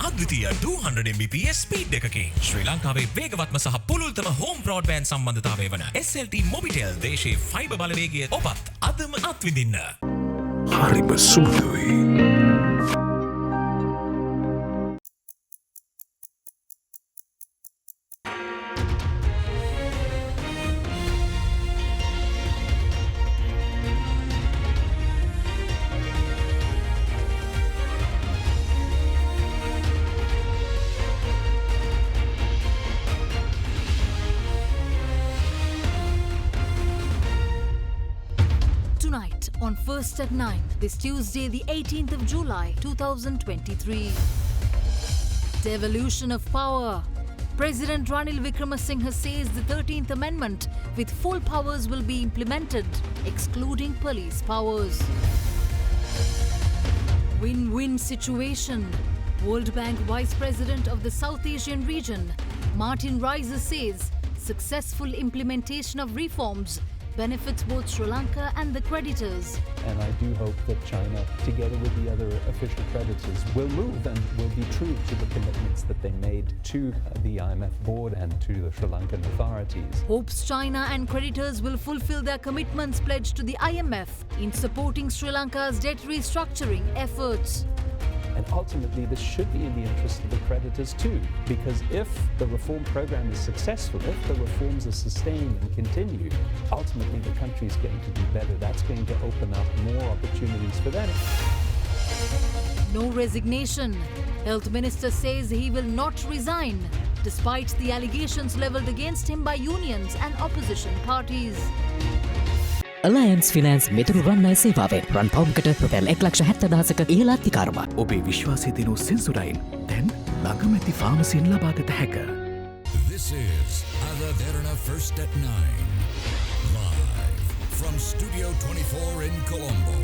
අද්විතීය 200 Mbps speed එකකින් ශ්‍රී ලංකාවේ වේගවත්ම සහ පුළුල්තම හෝම් බ්‍රෝඩ්බෑන්ඩ් සම්බන්ධතාවය වන SLT මොබිටෙල් දේශීය ෆයිබර් බලවේගය ඔබත් අදම අත්විඳින්න. හරිම සුදුයි. Tonight on First at 9, this Tuesday the 18th of July 2023. Devolution of power. President Ranil Wickremesinghe says the 13th Amendment with full powers will be implemented, excluding police powers. Win-win situation. World Bank Vice President of the South Asian region, Martin Reiser says successful implementation of reforms benefits both Sri Lanka and the creditors. And I do hope that China, together with the other official creditors, will move and will be true to the commitments that they made to the IMF board and to the Sri Lankan authorities. Hopes China and creditors will fulfill their commitments pledged to the IMF in supporting Sri Lanka's debt restructuring efforts. And ultimately, this should be in the interest of the creditors too, because if the reform program is successful, if the reforms are sustained and continue, ultimately the country is going to do better. That's going to open up more opportunities for them. No resignation. Health Minister says he will not resign, despite the allegations levelled against him by unions and opposition parties. Alliance Finance මෙතුරු රන්නයි සේවාවෙන් රන් පවුම්කට රුපියල් 1,70,000ක ඉහළ අත්තිකාරමක්. ඔබේ විශ්වාසය දිනු සෙන්සුරයින් දැන් ළඟමැති ෆාමසියෙන් ලබාගත හැක. This is AdaDerana First at 9. Live from Studio 24 in Colombo.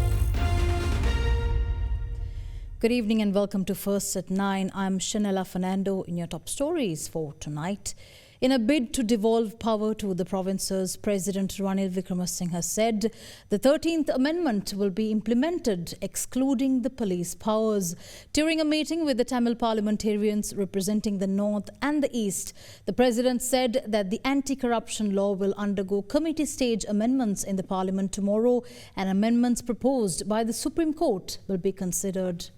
Good evening and welcome to First at 9. I'm Shanella Fernando in your top stories for tonight. In a bid to devolve power to the provinces, President Ranil Wickremesinghe said the 13th Amendment will be implemented, excluding the police powers. During a meeting with the Tamil parliamentarians representing the North and the East, the President said that the anti-corruption law will undergo committee stage amendments in the Parliament tomorrow, and amendments proposed by the Supreme Court will be considered.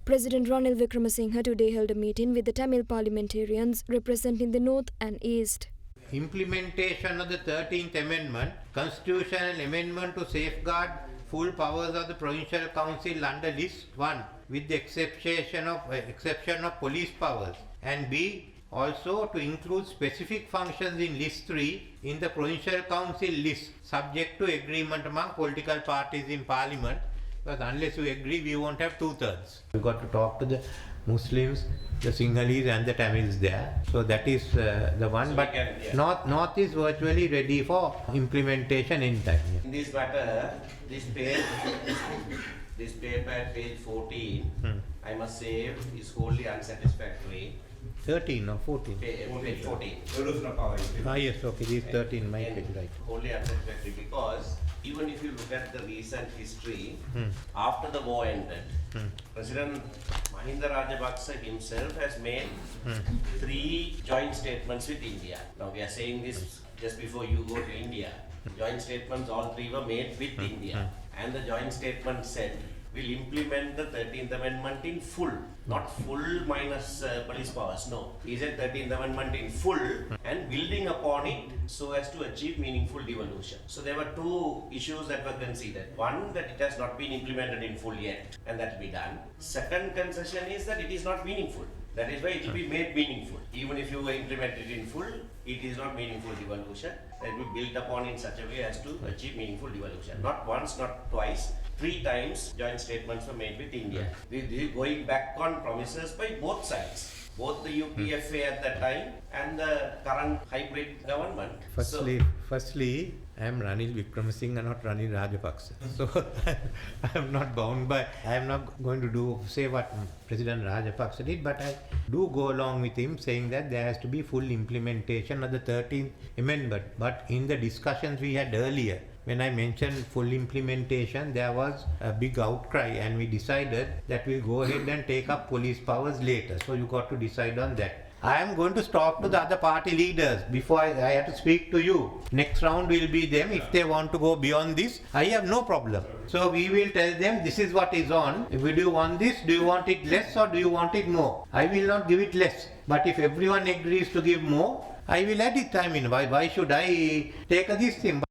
President Ranil Wickremesinghe today held a meeting with the Tamil parliamentarians representing the North and East. Implementation of the 13th Amendment, constitutional amendment to safeguard full powers of the Provincial Council under List 1 with the exception of police powers, and B, also to include specific functions in List 3 in the Provincial Council list, subject to agreement among political parties in Parliament. Because unless you agree, we won't have 2/3. We've got to talk to the Muslims, the Sinhalese and the Tamils there. So that is the one. So but North is virtually ready for implementation in time. Yeah. In this matter, this paper at page 14, I must say, is wholly unsatisfactory. 13 or 14? Page 14. Yes, okay, this is 13, my page, right. Wholly unsatisfactory because even if you look at the recent history, after the war ended, President Mahinda Rajapaksa himself has made 3 joint statements with India. Now we are saying this just before you go to India. Joint statements, all 3 were made with India. And the joint statement said, will implement the 13th Amendment in full. Not full minus police powers, no. He said 13th Amendment in full and building upon it so as to achieve meaningful devolution. So there were 2 issues that were considered. One, that it has not been implemented in full yet, and that will be done. Second concession is that it is not meaningful. That is why it will be made meaningful. Even if you implement it in full, it is not meaningful devolution. It will be built upon in such a way as to achieve meaningful devolution. Not once, not twice, 3 times joint statements were made with India. Going back on promises by both sides. Both the UPFA at that time and the current hybrid government. Firstly, I am Ranil Wickremesinghe, not Ranil Rajapaksa. So I am not bound by, I am not going to say what President Rajapaksa did, but I do go along with him saying that there has to be full implementation of the 13th Amendment. But in the discussions we had earlier, when I mentioned full implementation, there was a big outcry, and we decided that we'll go ahead and take up police powers later. So you got to decide on that. I am going to talk to the other party leaders before I have to speak to you. Next round will be them. If they want to go beyond this, I have no problem. So we will tell them this is what is on. If do you want this, do you want it less or do you want it more? I will not give it less. But if everyone agrees to give more, I will add it. I mean, why should I take this thing?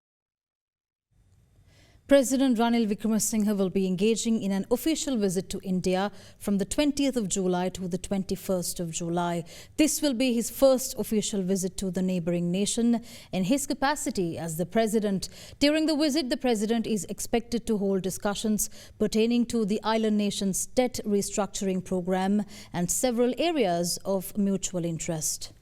President Ranil Wickremesinghe will be engaging in an official visit to India from the 20th of July to the 21st of July. This will be his first official visit to the neighbouring nation in his capacity as the president. During the visit, the president is expected to hold discussions pertaining to the island nation's debt restructuring program and several areas of mutual interest.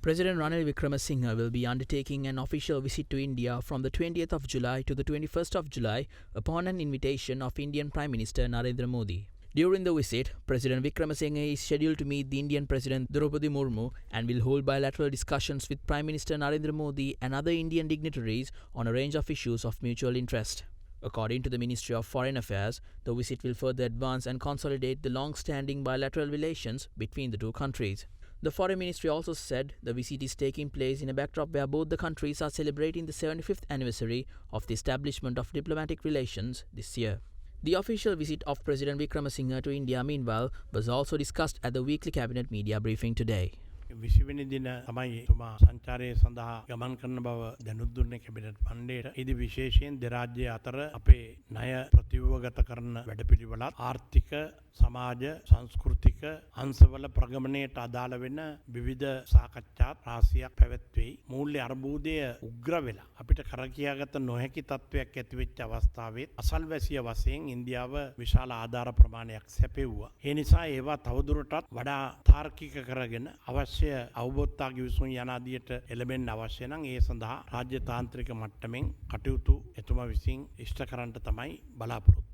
President Ranil Wickremesinghe will be undertaking an official visit to India from the 20th of July to the 21st of July upon an invitation of Indian Prime Minister Narendra Modi. During the visit, President Wickremesinghe is scheduled to meet the Indian President Draupadi Murmu and will hold bilateral discussions with Prime Minister Narendra Modi and other Indian dignitaries on a range of issues of mutual interest. According to the Ministry of Foreign Affairs, the visit will further advance and consolidate the long-standing bilateral relations between the two countries. The Foreign Ministry also said the visit is taking place in a backdrop where both the countries are celebrating the 75th anniversary of the establishment of diplomatic relations this year. The official visit of President Wickremesinghe to India, meanwhile, was also discussed at the weekly cabinet media briefing today. 20 දින තමයි තුමා සංචාරයේ සඳහා ගමන් කරන බව දැනුත් දුන්නේ cabinet මණ්ඩලයට. ඉදි විශේෂයෙන් දෙරාජ්‍ය අතර අපේ ණය ප්‍රතිව්‍යුහගත කරන වැඩපිළිවෙලත් ආර්ථික සමාජ සංස්කෘතික අංශවල ප්‍රගමණයට අදාළ වෙන විවිධ සාකච්ඡා රාශියක් පැවැත්වෙයි. මූල්‍ය අර්බුදය උග්‍ර වෙලා අපිට කරකියාගත නොහැකි තත්වයක් ඇති වෙච්ච අවස්ථාවේ අසල්වැසිය වශයෙන් ඉන්දියාව විශාල ආධාර ප්‍රමාණයක් සැපෙව්වා. ඒ නිසා ඒවා තවදුරටත් වඩා තාර්කික කරගෙන අවශ්‍ය අවබෝධතා ගිවිසුම් යන ආදියට එළඹෙන්න අවශ්‍ය නම් ඒ සඳහා රාජ්‍ය තාන්ත්‍රික මට්ටමින් කටයුතු එතුමා විසින් ඉෂ්ට කරන්නට තමයි බලාපොරොත්තු.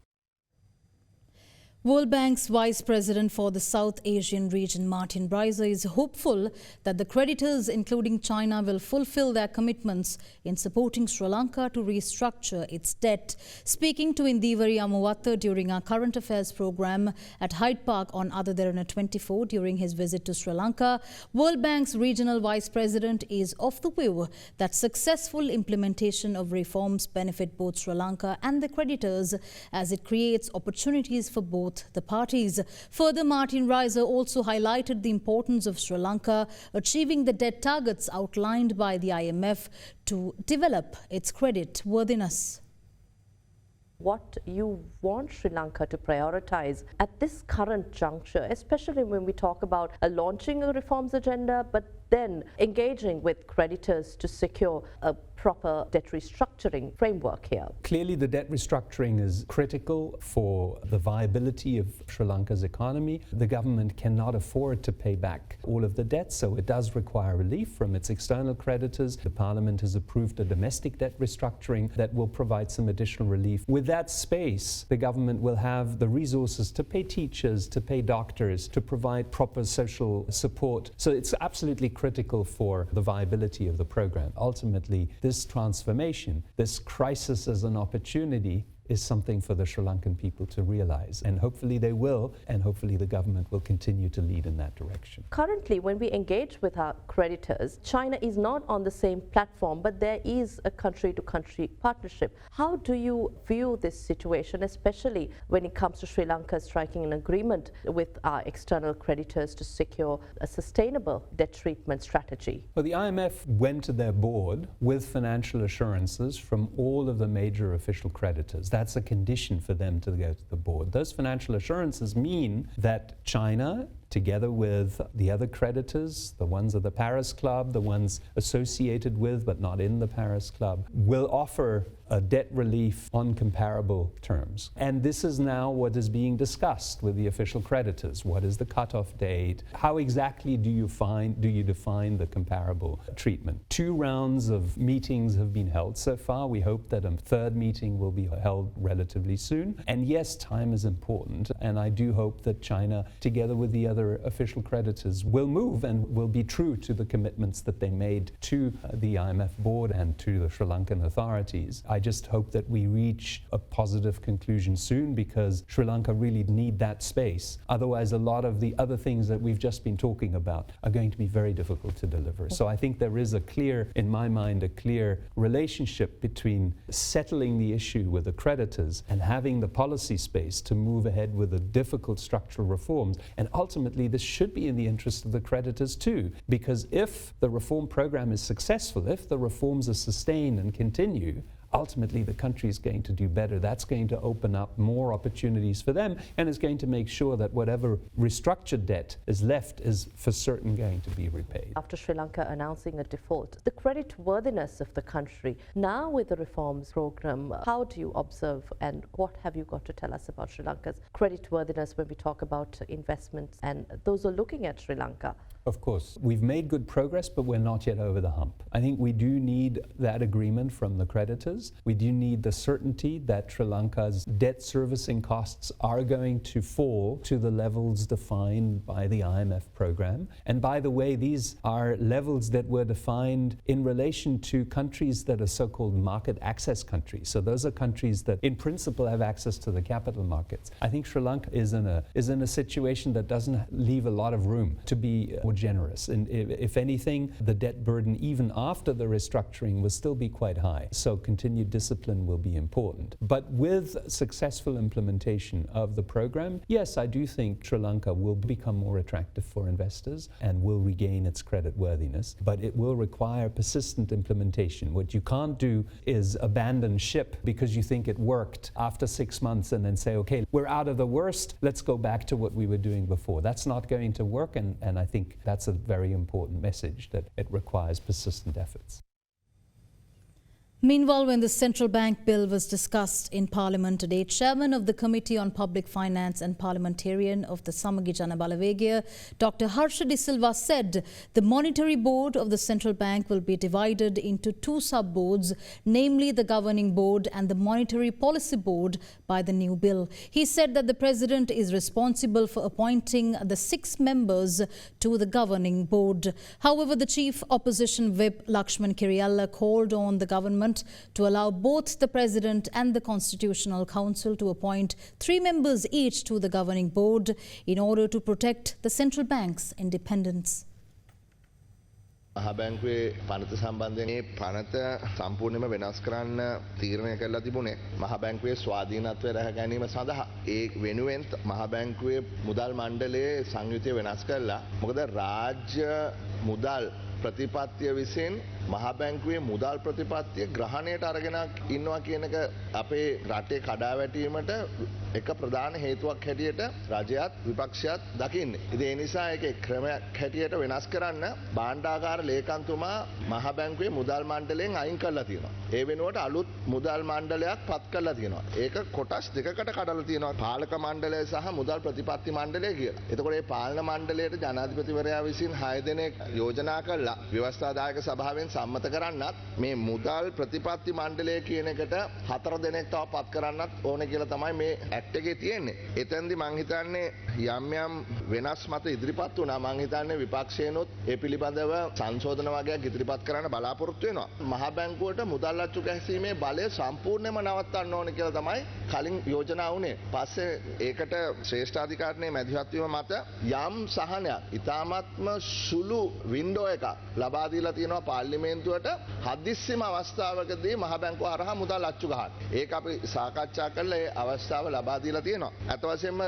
World Bank's Vice President for the South Asian region, Martin Reiser, is hopeful that the creditors, including China, will fulfill their commitments in supporting Sri Lanka to restructure its debt. Speaking to Indivari Amuwatta during our current affairs program at Hyde Park on AdaDerana 24 during his visit to Sri Lanka, World Bank's regional vice president is of the view that successful implementation of reforms benefit both Sri Lanka and the creditors as it creates opportunities for both the parties. Further, Martin Reiser also highlighted the importance of Sri Lanka achieving the debt targets outlined by the IMF to develop its credit worthiness. What you want Sri Lanka to prioritize at this current juncture, especially when we talk about launching a reforms agenda, but then engaging with creditors to secure a proper debt restructuring framework here? Clearly, the debt restructuring is critical for the viability of Sri Lanka's economy. The government cannot afford to pay back all of the debt, so it does require relief from its external creditors. The Parliament has approved a domestic debt restructuring that will provide some additional relief. With that space, the government will have the resources to pay teachers, to pay doctors, to provide proper social support. So it's absolutely critical for the viability of the program. Ultimately, this transformation, this crisis as an opportunity, is something for the Sri Lankan people to realize. And hopefully they will, and hopefully the government will continue to lead in that direction. Currently, when we engage with our creditors, China is not on the same platform, but there is a country-to-country partnership. How do you view this situation, especially when it comes to Sri Lanka striking an agreement with our external creditors to secure a sustainable debt treatment strategy? Well, the IMF went to their board with financial assurances from all of the major official creditors. That's a condition for them to go to the board. Those financial assurances mean that China, together with the other creditors, the ones of the Paris Club, the ones associated with but not in the Paris Club, will offer a debt relief on comparable terms. And this is now what is being discussed with the official creditors. What is the cutoff date? How exactly do you define the comparable treatment? 2 rounds of meetings have been held so far. We hope that a 3rd meeting will be held relatively soon. And yes, time is important. And I do hope that China, together with the other official creditors, will move and will be true to the commitments that they made to the IMF board and to the Sri Lankan authorities. I just hope that we reach a positive conclusion soon, because Sri Lanka really need that space. Otherwise, a lot of the other things that we've just been talking about are going to be very difficult to deliver. So I think there is in my mind, a clear relationship between settling the issue with the creditors and having the policy space to move ahead with the difficult structural reforms. And ultimately, this should be in the interest of the creditors too, because if the reform program is successful, if the reforms are sustained and continue, ultimately the country is going to do better. That's going to open up more opportunities for them, and is going to make sure that whatever restructured debt is left is for certain going to be repaid. After Sri Lanka announcing a default, the creditworthiness of the country, now with the reforms program, how do you observe and what have you got to tell us about Sri Lanka's creditworthiness when we talk about investments and those who are looking at Sri Lanka? Of course, we've made good progress, but we're not yet over the hump. I think we do need that agreement from the creditors. We do need the certainty that Sri Lanka's debt servicing costs are going to fall to the levels defined by the IMF program. And by the way, these are levels that were defined in relation to countries that are so-called market access countries. So those are countries that in principle have access to the capital markets. I think Sri Lanka is in a situation that doesn't leave a lot of room to be more generous. And if anything, the debt burden, even after the restructuring, will still be quite high. So continued discipline will be important. But with successful implementation of the program, yes, I do think Sri Lanka will become more attractive for investors and will regain its creditworthiness. But it will require persistent implementation. What you can't do is abandon ship because you think it worked after 6 months and then say, okay, we're out of the worst, let's go back to what we were doing before. That's not going to work, and I think that's a very important message, that it requires persistent efforts. Meanwhile, when the central bank bill was discussed in Parliament today, Chairman of the Committee on Public Finance and Parliamentarian of the Samagi Jana Balawegaya, Dr. Harsha De Silva, said the Monetary Board of the Central Bank will be divided into 2 sub-boards, namely the Governing Board and the Monetary Policy Board, by the new bill. He said that the President is responsible for appointing the 6 members to the Governing Board. However, the Chief Opposition Whip Lakshman Kiriyalla called on the government to allow both the President and the Constitutional Council to appoint 3 members each to the Governing Board in order to protect the central bank's independence. මහ බැංකුවේ පනත සම්බන්ධයෙන් මේ පනත සම්පූර්ණයෙන්ම වෙනස් කරන්න තීරණය කළා තිබුණේ මහ බැංකුවේ ස්වාධීනත්වය රැක ගැනීම සඳහා. ඒ වෙනුවෙන් මහ බැංකුවේ මුදල් මණ්ඩලයේ සංයුතිය වෙනස් කළා. මොකද රාජ්‍ය මුදල් ප්‍රතිපත්තිය විසින් මහ බැංකුවේ මුදල් ප්‍රතිපත්තිය ග්‍රහණයට අරගෙන ඉන්නවා කියන එක අපේ රටේ කඩාවැටීමට එක ප්‍රධාන හේතුවක් හැටියට රජයත් විපක්ෂයත් දකින්නේ. ඉතින් ඒ නිසා ඒකේ ක්‍රමයක් හැටියට වෙනස් කරන්න භාණ්ඩාගාර ලේකම්තුමා මහ බැංකුවේ මුදල් මණ්ඩලයෙන් අයින් කරලා තියෙනවා. ඒ වෙනුවට අලුත් මුදල් මණ්ඩලයක් පත් කරලා තියෙනවා. ඒක කොටස් දෙකකට කඩලා තියෙනවා. පාලක මණ්ඩලය සහ මුදල් ප්‍රතිපත්ති මණ්ඩලය කියලා. එතකොට මේ පාලන මණ්ඩලයට ජනාධිපතිවරයා විසින් 6 දෙනෙක් යෝජනා කළා ව්‍යවස්ථාදායක සභාවෙන් සම්මත කරන්නත් මේ මුදල් ප්‍රතිපත්ති මණ්ඩලය කියන එකට 4 දෙනෙක් තව පත් කරන්නත් ඕනේ කියලා තමයි මේ ඇක්ට් එකේ තියෙන්නේ. එතෙන්දි මං හිතන්නේ යම් වෙනස් මත ඉදිරිපත් වුණා. මං හිතන්නේ විපක්ෂයනොත් ඒ පිළිබඳව සංශෝධන වගේක් ඉදිරිපත් කරන්න බලාපොරොත්තු වෙනවා. මහ බැංකුවට මුදල් අච්චු ගැසීමේ බලය සම්පූර්ණයෙන්ම නවත්තන්න ඕනේ කියලා තමයි කලින් යෝජනා වුණේ. පස්සේ ඒකට ශ්‍රේෂ්ඨාධිකාරණයේ මැදිහත් වීම මත යම් සහනයක් ඉතාමත්ම සුළු වින්ඩෝ එකක් ලබා දීලා තියෙනවා පාර්ලිමේන්තුවට හදිස්සියම අවස්ථාවකදී මහ බැංකුව හරහා මුදල් අච්චු ගන්න. ඒක අපි සාකච්ඡා කළා. ඒ අවස්ථාව ලබා දීලා තියෙනවා. අත වශයෙන්ම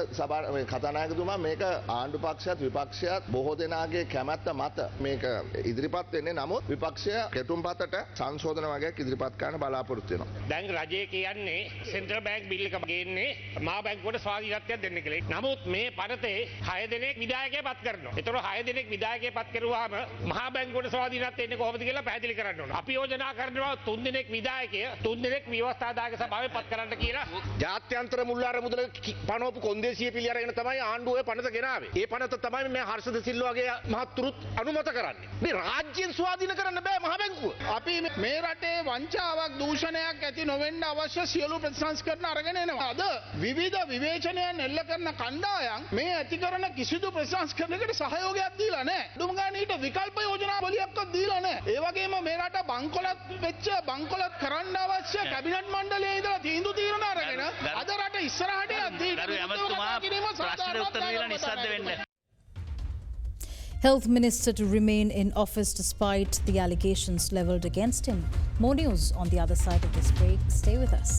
කතානායකතුමා මේක ආණ්ඩු පක්ෂයත් විපක්ෂයත් බොහෝ දෙනාගේ කැමැත්ත මත මේක ඉදිරිපත් වෙන්නේ. නමුත් විපක්ෂය කෙටුම්පතට සංශෝධන වගේක් ඉදිරිපත් කරන්න බලාපොරොත්තු වෙනවා. දැන් රජය කියන්නේ සෙන්ට්‍රල් බැංක් බිල් එක ගේන්නේ මහ බැංකුවට ස්වාධීනත්වයක් දෙන්න කියලා. නමුත් මේ පනතේ 6 දෙනෙක් විධායකයෙක් පත් කරනවා. ඒතකොට 6 දෙනෙක් විධායකයෙක් පත් කරුවාම මහ බැංකුවට ස්වාධීනත්වය එන්නේ කොහොමද කියලා පැහැදිලි කරන්න ඕන. අපි යෝජනා කරනවා 3 දිනක් විදායකය 3 දිනක් ව්‍යවස්ථාදායක සභාවේ පත් කරන්න කියලා. ජාත්‍යන්තර මුල්ලාර මුදල පනවපු කොන්දේසිය පිළි අරගෙන තමයි ආණ්ඩුව ඔය පනත ගෙනාවේ. ඒ පනත තමයි මේ හර්ෂද සිල්වාගේ මහත්තුරුත් අනුමත කරන්නේ. මේ රාජ්‍යයෙන් ස්වාධීන කරන්න බෑ මහ බැංකුව. අපි මේ රටේ වංචාවක් දූෂණයක් ඇති නොවෙන්න අවශ්‍ය සියලු ප්‍රතිසංස්කරණ අරගෙන එනවා. අද විවිධ විවේචනයන් එල්ල කරන කණ්ඩායම් මේ ඇති කරන කිසිදු ප්‍රතිසංස්කරණයකට සහයෝගයක් දීලා නැහැ. දුම ගන්න ඊට විකල්ප යෝජනා වලියක්වත් දීලා නැහැ. ඒ වගේම මේ රට බංකොලොත් කරන්න අවශ්‍ය කැබිනට් මණ්ඩලයේ ඉඳලා තීන්දුව తీරන අරගෙන අද රට ඉස්සරහට යද්දී Health Minister to remain in office despite the allegations levelled against him. More news on the other side of this break. Stay with us.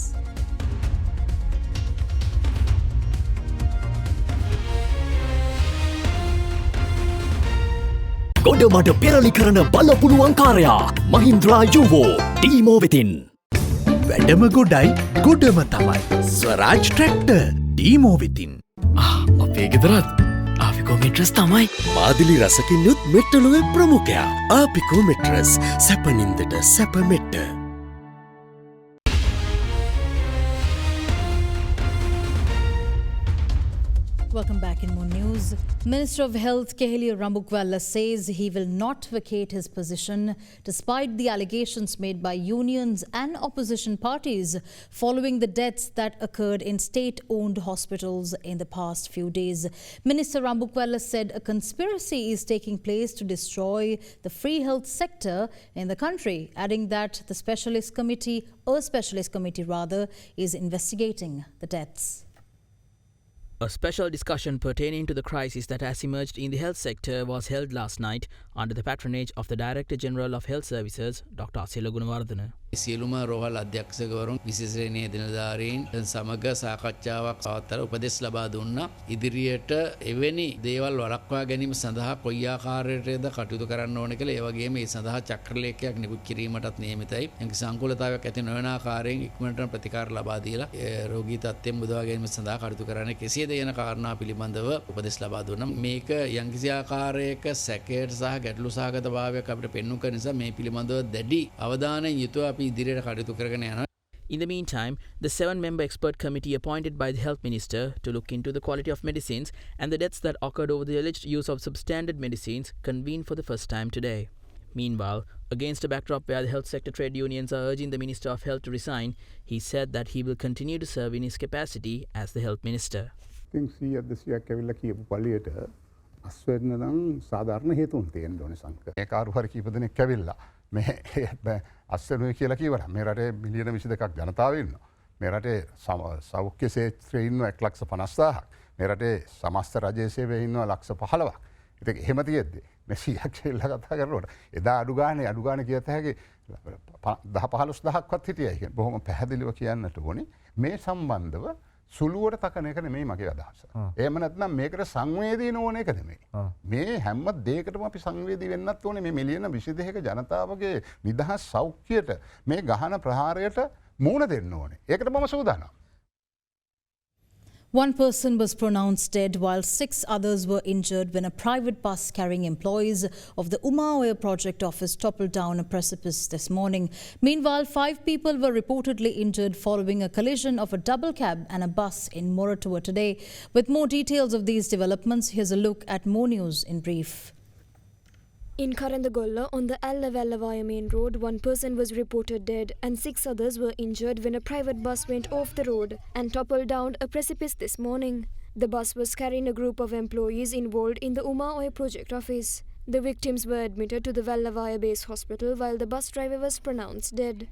ගොඩමඩ පෙරලි කරන බලපුළුවන් කාරයා මහින්ද්‍රා යුවෝ ටීමෝ වෙතින්. වැඩම ගොඩයි ගොඩම තමයි ස්වරාජ් ට්‍රැක්ටර් ටීමෝ වෙතින්. අපේ ගෙදරත් ආපිකෝ මෙට්‍රස් තමයි. මාදිලි රසකින් යුත් මෙට්ටලුවේ ප්‍රමුඛයා ආපිකෝ මෙට්‍රස් සැපනින්දට සැප මෙට්ට. Welcome back in more news. Minister of Health Keheli Rambukwala says he will not vacate his position despite the allegations made by unions and opposition parties following the deaths that occurred in state-owned hospitals in the past few days. Minister Rambukwala said a conspiracy is taking place to destroy the free health sector in the country, adding that a specialist committee is investigating the deaths. A special discussion pertaining to the crisis that has emerged in the health sector was held last night under the patronage of the Director General of Health Services, Dr. Asila Gunawardana. සියලුම රෝහල් අධ්‍යක්ෂකවරුන් විශේෂ නිලධාරීන් සමග සාකච්ඡාවක් පවත්වලා උපදෙස් ලබා දුන්නා. ඉදිරියට එවැනි දේවල් වළක්වා ගැනීම සඳහා කොයි ආකාරයටද කටයුතු කරන්න ඕන කියලා ඒ වගේම ඒ සඳහා චක්‍රලේඛයක් නිකුත් කිරීමටත් නියමිතයි. එංග සංකූලතාවයක් ඇති නොවන ආකාරයෙන් ඉක්මනට ප්‍රතිකාර ලබා දීලා රෝගී තත්ත්වයෙන් මුදවා ගැනීම සඳහා කටයුතු කරන්න කෙසේද යන කාරණා පිළිබඳව උපදෙස් ලබා දුන්නා. මේක යම්කිසි ආකාරයක සැකයට සහ ගැටලු සහගත භාවයක් අපිට පෙන්වු කරන නිසා මේ පිළිබඳව දැඩි අවධානයෙන් යුතුව In the meantime, the 7-member expert committee appointed by the Health Minister to look into the quality of medicines and the deaths that occurred over the alleged use of substandard medicines convened for the first time today. Meanwhile, against a backdrop where the health sector trade unions are urging the Minister of Health to resign, he said that he will continue to serve in his capacity as the Health Minister. අස්වැන්න නම් සාධාරණ හේතුන් තියෙන්න ඕනේ සංක. ඒ කාරු හරි කීප දෙනෙක් කැවිලා මේ අස්වැන්නුයි කියලා කිව්වර මේ රටේ මිලියන 22ක් ජනතාව ඉන්නවා. මේ රටේ සෞඛ්‍ය ක්ෂේත්‍රයේ ඉන්නවා 1,50,000ක්. මේ රටේ සමස්ත රජයේ සේවයේ ඉන්නවා 15,000ක්. ඉතින් එහෙම තියෙද්දි මේ 100ක් කියලා කතා කරනකොට එදා අඩු ගානේ කියත හැකි 10-15,000ක්වත් හිටියයි කියන්නේ. බොහොම පැහැදිලිව කියන්නට ඕනේ. මේ සම්බන්ධව සුළුවට තකන එක නෙමෙයි මගේ අදහස. එහෙම නැත්නම් මේකට සංවේදී නොවන එක නෙමෙයි. මේ හැම දෙයකටම අපි සංවේදී වෙන්නත් ඕනේ. මේ මිලියන 22ක ජනතාවගේ නිදහස් සෞඛ්‍යයට මේ ගහන ප්‍රහාරයට මුහුණ දෙන්න ඕනේ. ඒකට මම සූදානම්. One person was pronounced dead while 6 others were injured when a private bus carrying employees of the Umaoya project office toppled down a precipice this morning. Meanwhile, 5 people were reportedly injured following a collision of a double cab and a bus in Moratuwa today. With more details of these developments, here's a look at more news in brief. In Karandagolla, on the Allavalla main road, one person was reported dead and 6 others were injured when a private bus went off the road and toppled down a precipice this morning. The bus was carrying a group of employees involved in the Umaoya project office. The victims were admitted to the Vallavaya base hospital while the bus driver was pronounced dead.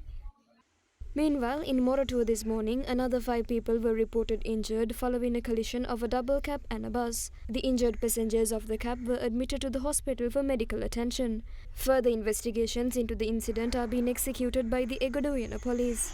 Meanwhile, in Moratuwa this morning, another 5 people were reported injured following a collision of a double cab and a bus. The injured passengers of the cab were admitted to the hospital for medical attention. Further investigations into the incident are being executed by the Egodoyana police.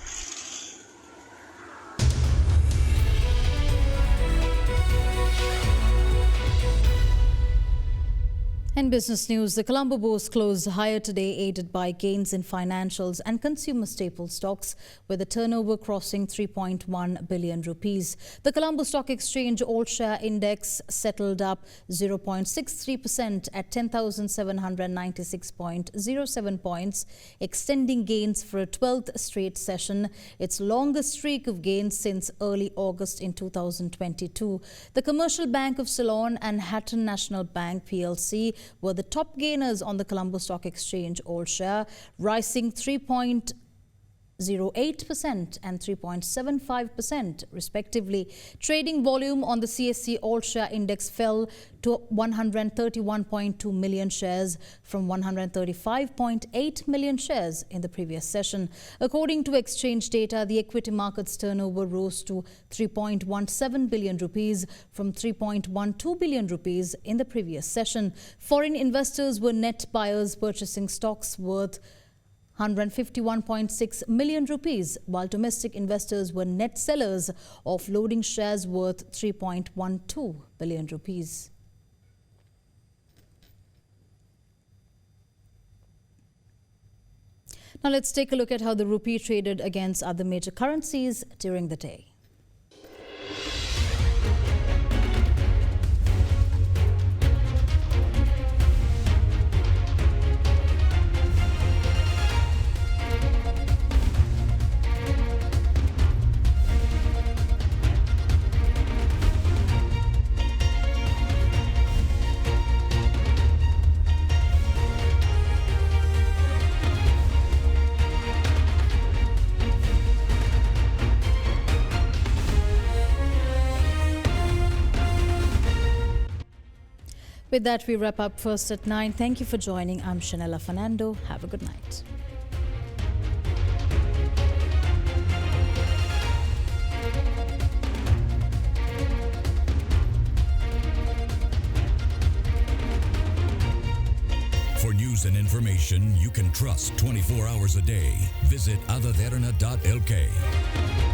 In business news, the Colombo Bourse closed higher today, aided by gains in financials and consumer staple stocks, with the turnover crossing 3.1 billion rupees. The Colombo Stock Exchange All-Share Index settled up 0.63% at 10,796.07 points, extending gains for a 12th straight session, its longest streak of gains since early August in 2022. The Commercial Bank of Ceylon and Hatton National Bank PLC were the top gainers on the Colombo Stock Exchange All-Share, rising 3.08% and 3.75% respectively. Trading volume on the CSE All-Share Index fell to 131.2 million shares from 135.8 million shares in the previous session. According to exchange data, the equity market's turnover rose to 3.17 billion rupees from 3.12 billion rupees in the previous session. Foreign investors were net buyers, purchasing stocks worth 151.6 million rupees, while domestic investors were net sellers, offloading shares worth 3.12 billion rupees. Now let's take a look at how the rupee traded against other major currencies during the day. With that, we wrap up First at 9. Thank you for joining. I'm Shanella Fernando. Have a good night. For news and information you can trust 24 hours a day, visit AdaDerana.lk.